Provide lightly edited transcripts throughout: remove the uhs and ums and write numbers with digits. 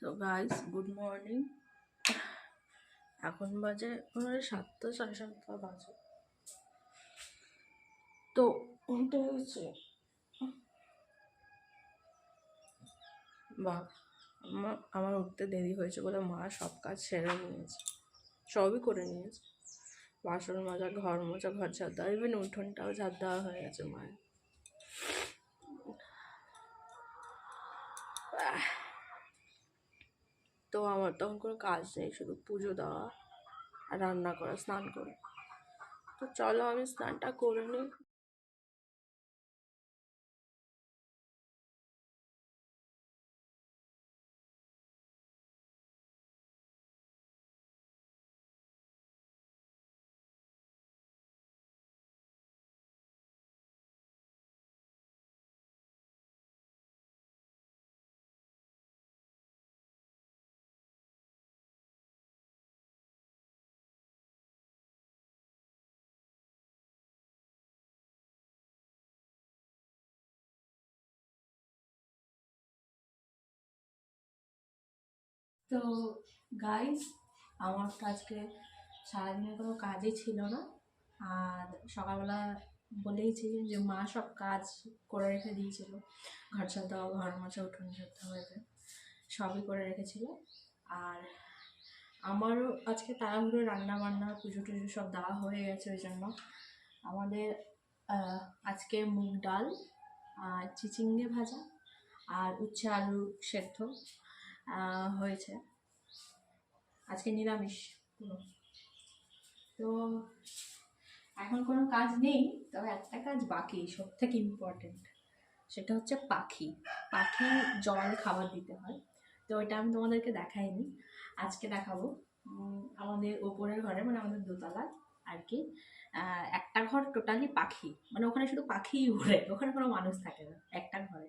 তো guys good morning. এখন বাজে 7টা 7:30 বাজে। তো উঠে গেছে বা আমার উঠতে দেরি হয়েছে বলে মা সব কাজ সেরে নিয়েছে, সবই করে নিয়েছে। বাসন মাজা, ঘর মোছা, ঘর ঝাড় দেওয়া, ইভেন উঠোনটাও ঝাড় দেওয়া হয়ে গেছে মায়ের। তো আমার তখন কোনো কাজ নেই, শুধু পুজো দেওয়া আর রান্না করা, স্নান করা। তো চলো আমি স্নানটা করে নিই। তো গাইস, আমার তো আজকে সারাদিনে কোনো কাজই ছিল না। আর সকালবেলা বলেইছি যে মা সব কাজ করে রেখে দিয়েছিল, ঘর ঝাড় দেওয়া, ঘর মোছা, উঠোন ঝাড়তে হয়েছে, সবই করে রেখেছিল। আর আমারও আজকে তাড়াহুড়ো রান্না বান্না, পুজো টুজো সব দেওয়া হয়ে গেছে। ওই জন্য আমাদের আজকে মুগ ডাল আর চিচিঙ্গে ভাজা আর উচ্ছে আলু সেদ্ধ হয়েছে। আজকে নিরামিষ পুরো। তো এখন কোনো কাজ নেই, তবে একটা কাজ বাকি, সব থেকে ইম্পর্টেন্ট, সেটা হচ্ছে পাখি জল খাবার দিতে হয়। তো ওইটা আমি তোমাদেরকে দেখাইনি, আজকে দেখাবো। আমাদের ওপরের ঘরে, মানে আমাদের দোতলা আর কি, একটা ঘর টোটালি পাখি, মানে ওখানে শুধু পাখিই ঘুরে, ওখানে কোনো মানুষ থাকে না, একটা ঘরে।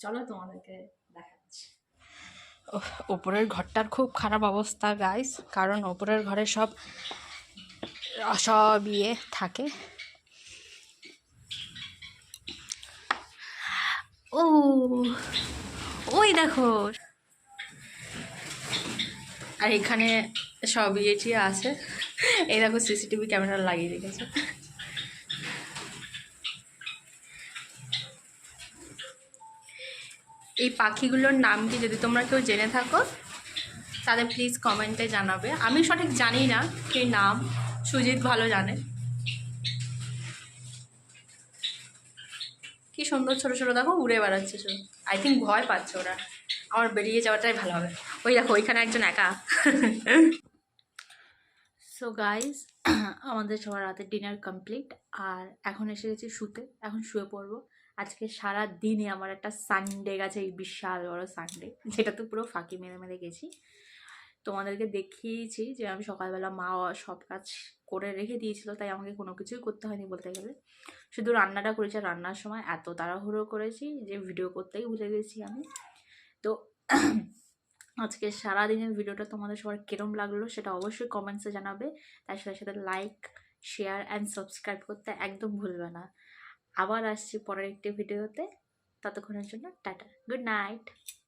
চলো তোমাদেরকে দেখাচ্ছি। ওপরের ঘরটার খুব খারাপ অবস্থা গাইস, কারণ ওপরের ঘরে সব থাকে। ও ওই দেখো, আর এখানে সব ইয়েটি আছে। এই দেখো সিসিটিভি ক্যামেরা লাগিয়ে রেখেছে। এই পাখিগুলোর নাম কি, যদি তোমরা কেউ জেনে থাকো তাহলে প্লিজ কমেন্টে জানাবে। আমি সঠিক জানি না কি নাম, সুজিত ভালো জানে। কি সুন্দর ছোট ছোট দেখো, উড়ে বেড়াচ্ছে শুধু। আই থিঙ্ক ভয় পাচ্ছে ওরা, আমার বেরিয়ে যাওয়াটাই ভালো হবে। ওই দেখো ওইখানে একজন একা। সো গাইজ, আমাদের সবার রাতের ডিনার কমপ্লিট, আর এখন এসে গেছি শুতে। এখন শুয়ে পড়বো। আজকে সারা দিনে আমার একটা সানডে গেছে, এই বিশাল বড় সানডে, যেটা তো পুরো ফাঁকি মেরে মেরে গেছি। তোমাদেরকে দেখিয়েছি যে আমি সকালবেলা মা সব কাজ করে রেখে দিয়েছিল, তাই আমাকে কোনো কিছুই করতে হয়নি বলতে গেলে। শুধু রান্নাটা করেছি, রান্নার সময় এত তাড়াহুড়ো করেছি যে ভিডিও করতেই ভুলে গেছি আমি। তো আজকে সারাদিনের ভিডিওটা তোমাদের সবার কিরম লাগলো সেটা অবশ্যই কমেন্টসে জানাবে। তার সাথে সাথে লাইক, শেয়ার অ্যান্ড সাবস্ক্রাইব করতে একদম ভুলবে না। আবার আসছি পরের একটি ভিডিওতে, ততক্ষণের জন্য টাটা, গুড নাইট।